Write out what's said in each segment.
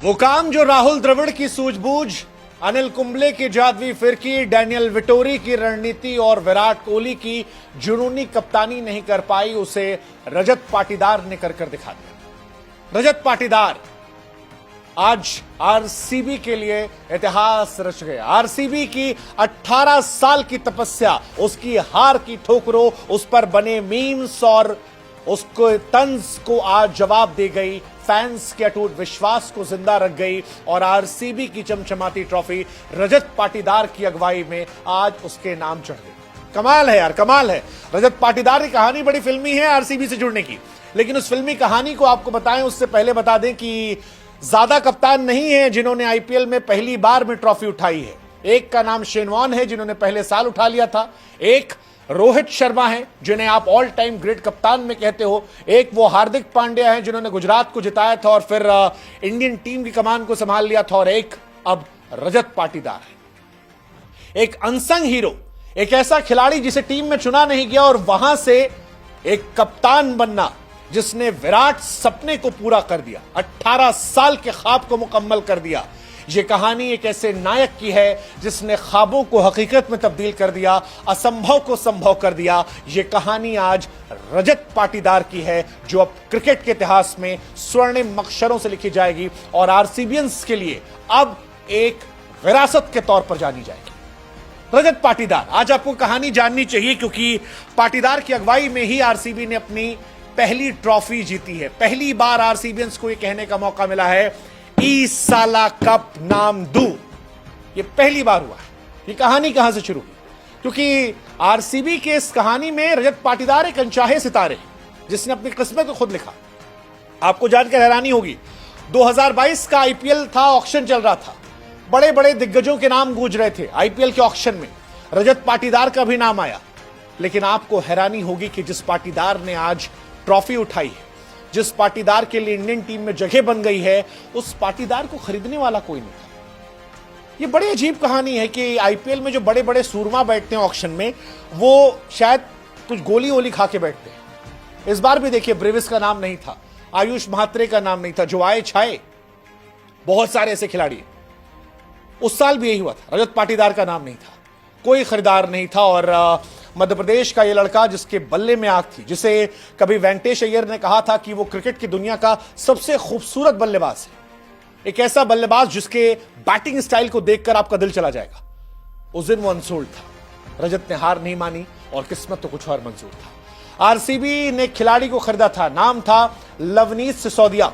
वो काम जो राहुल द्रविड़ की सूझबूझ, अनिल कुंबले की जादुई फिरकी, डैनियल विटोरी की रणनीति और विराट कोहली की जुनूनी कप्तानी नहीं कर पाई, उसे रजत पाटीदार ने कर दिखा दिया। रजत पाटीदार आज आरसीबी के लिए इतिहास रच गए। आरसीबी की 18 साल की तपस्या, उसकी हार की ठोकरों, उस पर बने मीम्स और उसको तंज को आज जवाब दे गई, फैंस के अटूट विश्वास को जिंदा रख गई और आरसीबी की चमचमाती ट्रॉफी रजत पाटीदार की अगुवाई में आज उसके नाम चढ़ गई। कमाल है यार, कमाल है। रजत पाटीदार की कहानी बड़ी फिल्मी है आरसीबी से जुड़ने की, लेकिन उस फिल्मी कहानी को आपको बताएं उससे पहले बता दें कि ज्यादा कप्तान नहीं है जिन्होंने आईपीएल में पहली बार में ट्रॉफी उठाई है। एक का नाम शेन वॉर्न है जिन्होंने पहले साल उठा लिया था, एक रोहित शर्मा है जिन्हें आप ऑल टाइम ग्रेट कप्तान में कहते हो, एक वो हार्दिक पांड्या है जिन्होंने गुजरात को जिताया था और फिर इंडियन टीम की कमान को संभाल लिया था, और एक अब रजत पाटीदार है। एक अनसंग हीरो, एक ऐसा खिलाड़ी जिसे टीम में चुना नहीं गया और वहां से एक कप्तान बनना जिसने विराट सपने को पूरा कर दिया, 18 साल के ख्वाब को मुकम्मल कर दिया। यह कहानी एक ऐसे नायक की है जिसने ख्वाबों को हकीकत में तब्दील कर दिया, असंभव को संभव कर दिया। यह कहानी आज रजत पाटीदार की है जो अब क्रिकेट के इतिहास में स्वर्णिम अक्षरों से लिखी जाएगी और आरसीबियंस के लिए अब एक विरासत के तौर पर जानी जाएगी। रजत पाटीदार, आज आपको कहानी जाननी चाहिए क्योंकि पाटीदार की अगुवाई में ही आरसीबी ने अपनी पहली ट्रॉफी जीती है। पहली बार आरसीबियंस को यह कहने का मौका मिला है ई साला कप नाम दू, ये पहली बार हुआ है। ये कहानी कहां से शुरू हुई? क्योंकि आरसीबी के इस कहानी में रजत पाटीदार एक अनचाहे सितारे जिसने अपनी किस्मत को खुद लिखा। आपको जानकर हैरानी होगी, 2022 का आईपीएल था, ऑक्शन चल रहा था, बड़े बड़े दिग्गजों के नाम गूंज रहे थे आईपीएल के ऑक्शन में, रजत पाटीदार का भी नाम आया। लेकिन आपको हैरानी होगी कि जिस पाटीदार ने आज ट्रॉफी उठाई है, जिस पाटीदार के लिए इंडियन टीम में जगह बन गई है, उस पाटीदार को खरीदने वाला कोई नहीं था। यह बड़ी अजीब कहानी है कि आईपीएल में जो बड़े बड़े सूरमा बैठते हैं ऑक्शन में, वो शायद कुछ गोली वोली खा के बैठते हैं। इस बार भी देखिए, ब्रेविस का नाम नहीं था, आयुष महात्रे का नाम नहीं था, जो आए छाए, बहुत सारे ऐसे खिलाड़ी। उस साल भी यही हुआ था, रजत पाटीदार का नाम नहीं था, कोई खरीदार नहीं था। और मध्य प्रदेश का ये लड़का जिसके बल्ले में आग थी, जिसे कभी वेंकटेश अय्यर ने कहा था कि वो क्रिकेट की दुनिया का सबसे खूबसूरत बल्लेबाज है, एक ऐसा बल्लेबाज जिसके बैटिंग स्टाइल को देखकर आपका दिल चला जाएगा, उस दिन वो अनसोल्ड था। रजत ने हार नहीं मानी और किस्मत तो कुछ और मंजूर था। आरसीबी ने खिलाड़ी को खरीदा था, नाम था लवनीत सिसोदिया।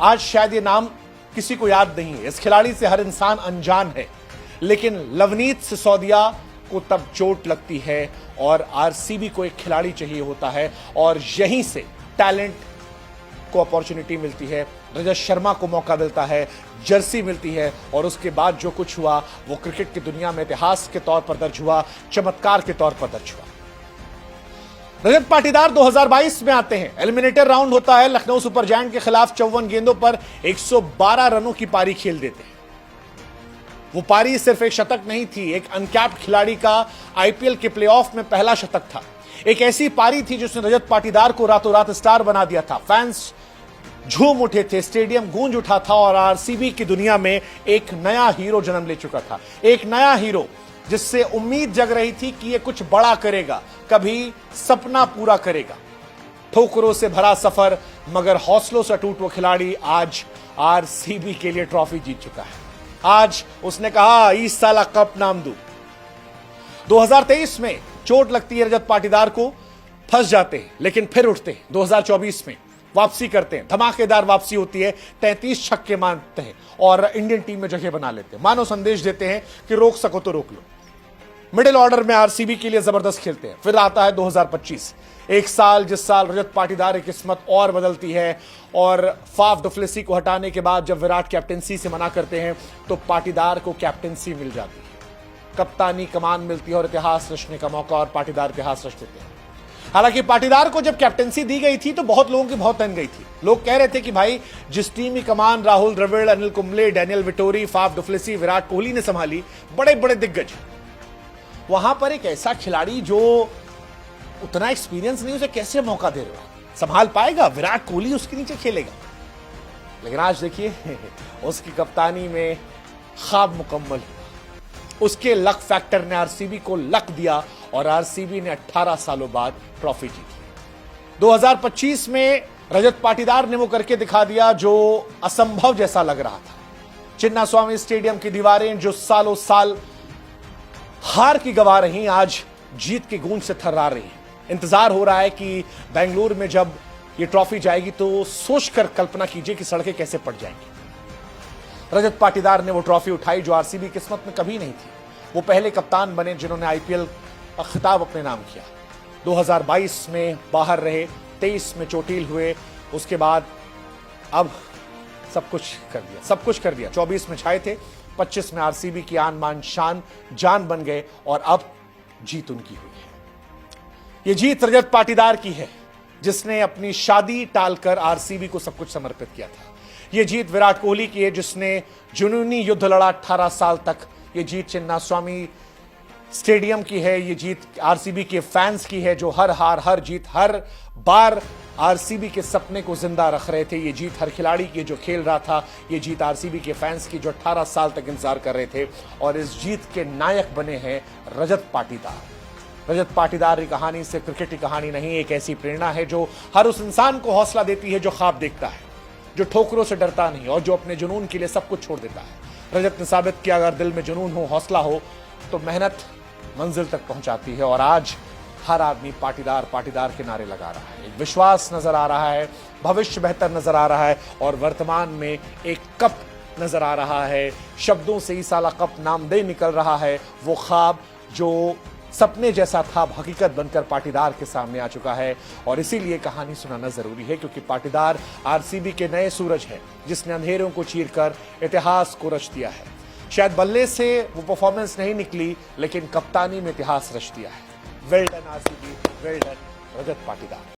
आज शायद ये नाम किसी को याद नहीं है, इस खिलाड़ी से हर इंसान अनजान है, लेकिन लवनीत सिसोदिया को तब चोट लगती है और आरसीबी को एक खिलाड़ी चाहिए होता है और यहीं से टैलेंट को अपॉर्चुनिटी मिलती है, रजत शर्मा को मौका मिलता है, जर्सी मिलती है और उसके बाद जो कुछ हुआ वो क्रिकेट की दुनिया में इतिहास के तौर पर दर्ज हुआ, चमत्कार के तौर पर दर्ज हुआ। रजत पाटीदार 2022 में आते हैं, एलिमिनेटर राउंड होता है, लखनऊ सुपर जायंट के खिलाफ 54 गेंदों पर 112 रनों की पारी खेल देते हैं। वो पारी सिर्फ एक शतक नहीं थी, एक अनकैप्ड खिलाड़ी का आईपीएल के प्लेऑफ में पहला शतक था। एक ऐसी पारी थी जिसने रजत पाटीदार को रातों रात स्टार बना दिया था। फैंस झूम उठे थे, स्टेडियम गूंज उठा था और आरसीबी की दुनिया में एक नया हीरो जन्म ले चुका था, एक नया हीरो जिससे उम्मीद जग रही थी कि ये कुछ बड़ा करेगा, कभी सपना पूरा करेगा। ठोकरों से भरा सफर मगर हौसलों से अटूट वो खिलाड़ी आज आरसीबी के लिए ट्रॉफी जीत चुका है। आज उसने कहा इस साला कप नाम दू। 2023 में चोट लगती है रजत पाटीदार को, फंस जाते हैं लेकिन फिर उठते हैं। 2024 में वापसी करते हैं, धमाकेदार वापसी होती है, 33 छक्के मारते हैं और इंडियन टीम में जगह बना लेते हैं। मानो संदेश देते हैं कि रोक सको तो रोक लो। मिडिल ऑर्डर में आरसीबी के लिए जबरदस्त खेलते हैं। फिर आता है 2025, एक साल जिस साल रजत पाटीदार की किस्मत और बदलती है और फाफ डुप्लेसी को हटाने के बाद जब विराट कैप्टेंसी से मना करते हैं तो पाटीदार को कैप्टेंसी मिल जाती है, कप्तानी कमान मिलती है और इतिहास रचने का मौका, और पाटीदार इतिहास रच देते हैं। हालांकि पाटीदार को जब कैप्टेंसी दी गई थी तो बहुत लोगों की बहुत तन गई थी। लोग कह रहे थे कि भाई जिस टीम की कमान Rahul Dravid, Anil Kumble, Daniel Vettori, Faf du Plessis, Virat Kohli ने संभाली, बड़े बड़े दिग्गज, वहां पर एक ऐसा खिलाड़ी जो उतना एक्सपीरियंस नहीं, उसे कैसे मौका दे रहे हो? संभाल पाएगा? विराट कोहली उसके नीचे खेलेगा? लेकिन आज देखिए उसकी कप्तानी में ख्वाब मुकम्मल हुआ। उसके लक फैक्टर ने आरसीबी को लक दिया और आरसीबी ने 18 सालों बाद ट्रॉफी जीती। 2025 में रजत पाटीदार ने वो करके दिखा दिया जो असंभव जैसा लग रहा था। चिन्नास्वामी स्टेडियम की दीवारें जो सालों साल हार की गवाह रही, आज जीत की गूंज से थर्रा रही है। इंतजार हो रहा है कि बेंगलुरु में जब ये ट्रॉफी जाएगी तो सोचकर कल्पना कीजिए कि सड़कें कैसे पड़ जाएंगी। रजत पाटीदार ने वो ट्रॉफी उठाई जो आरसीबी किस्मत में कभी नहीं थी। वो पहले कप्तान बने जिन्होंने आईपीएल का खिताब अपने नाम किया। 2022 में बाहर रहे, 23 में चोटिल हुए, उसके बाद अब सब कुछ कर दिया। 24 में छाए थे, 25 में आरसीबी की आन मान शान जान बन गए और अब जीत उनकी हुई है। ये जीत रजत पाटीदार की है जिसने अपनी शादी टालकर आरसीबी को सब कुछ समर्पित किया था। ये जीत विराट कोहली की है जिसने जुनूनी युद्ध लड़ा 18 साल तक। ये जीत चिन्नास्वामी स्टेडियम की है। ये जीत आरसीबी के फैंस की है जो हर हार हर जीत हर बार आरसीबी के सपने को जिंदा रख रहे थे। ये जीत हर खिलाड़ी की जो खेल रहा था। ये जीत आरसीबी के फैंस की जो 18 साल तक इंतजार कर रहे थे। और इस जीत के नायक बने हैं रजत पाटीदार। रजत पाटीदार की कहानी से क्रिकेट की कहानी नहीं, एक ऐसी प्रेरणा है जो हर उस इंसान को हौसला देती है जो ख्वाब देखता है, जो ठोकरों से डरता नहीं और जो अपने जुनून के लिए सब कुछ छोड़ देता है। रजत ने साबित किया अगर दिल में जुनून हो, हौसला हो तो मेहनत मंजिल तक पहुंचाती है। और आज हर आदमी पाटीदार पाटीदार के नारे लगा रहा है। एक विश्वास नजर आ रहा है, भविष्य बेहतर नजर आ रहा है और वर्तमान में एक कप नजर आ रहा है। शब्दों से ही साला कप नामदे निकल रहा है। वो ख्वाब जो सपने जैसा था हकीकत बनकर पाटीदार के सामने आ चुका है। और इसीलिए कहानी सुनाना जरूरी है क्योंकि पाटीदार आरसीबी के नए सूरज है जिसने अंधेरों को चीरकर इतिहास को रच दिया है। शायद बल्ले से वो परफॉर्मेंस नहीं निकली लेकिन कप्तानी में इतिहास रच दिया है। Well done RCB, well done Rajat Patidar.